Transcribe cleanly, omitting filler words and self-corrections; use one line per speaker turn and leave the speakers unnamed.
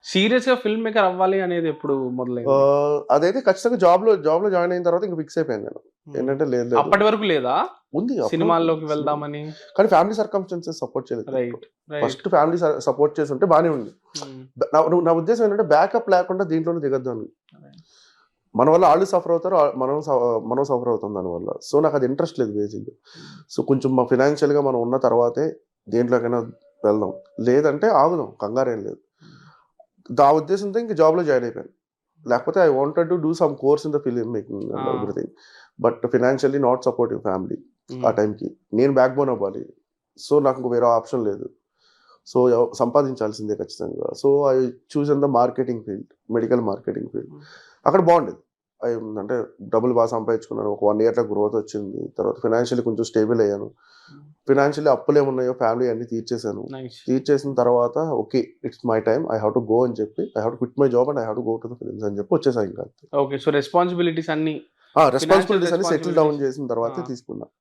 Serious గా film maker అవ్వాలి అనేది ఎప్పుడు మొదలైంది?
అదైతే ఖచ్చితంగా జాబ్‌లో జాయిన్ అయిన తర్వాత ఇంక ఫిక్స్ అయిపోయాను నేను. ఏంటంటే లేదు లేదు
అప్పటి వరకు లేదా
ఉంది.
సినిమాల్లోకి వెళ్దామని?
కానీ ఫ్యామిలీ సర్కమ్‌స్టాన్సెస్ సపోర్ట్ చేయలేదు.
రైట్.
ఫస్ట్ ఫ్యామిలీ సపోర్ట్ చేసుంటే బానే ఉంది. నా ఉద్దేశ్యం ఏంటంటే బ్యాకప్ లేకుండా దీంట్లోనే దిగొద్దు అని. మన వల్ల ఆళ్ళు సఫర్ అవుతారు. మనం సఫర్ అవుతాం దానివల్ల. సో నాకు అది ఇంట్రెస్ట్ లేదు బేసిక్‌గా. సో కొంచెం ఫైనాన్షియల్‌గా మనం ఉన్న తర్వాతే దేంట్లోకైనా వెళ్దాం. లేదంటే ఆగుదాం. కంగారేం లేదు. ఆ ఉద్దేశంతో ఇంక జాబ్‌లో జాయిన్ అయిపోయాను. లేకపోతే I wanted to do some course in the film making and everything. But financially not supportive family ఆ టైంకి. నేను బ్యాక్ బోన్ అవ్వాలి. సో నాకు ఇంక వేరే ఆప్షన్ లేదు. సో సంపాదించాల్సిందే ఖచ్చితంగా. So I chosen the marketing field. Medical marketing field. అక్కడ బాగుండేది. అంటే డబ్బులు బాగా సంపాదించుకున్నాను. ఒక 1 ఇయర్‌లో గ్రోత్ వచ్చింది. తర్వాత ఫైనాన్షియల్లీ కొంచెం స్టేబుల్ అయ్యాను. ఫైనాన్షియల్లీ అప్పులేమున్నాయో ఫ్యామిలీ అన్నీ తీర్చేసాను.
నైస్.
తీర్చేసిన తర్వాత okay. It's my time. I have to go అని చెప్పి I have to quit my job and I have to go to the films అని చెప్పి వచ్చేసా ఇంకా.
ఓకే. సో రెస్పాన్సిబిలిటీస్ అన్నీ
రెస్పాన్సిబిలిటీస్ అన్ని సెటిల్ డౌన్
రెస్పాన్సిబిలిటీస్.
చేసిన తర్వాతే తీసుకున్నా.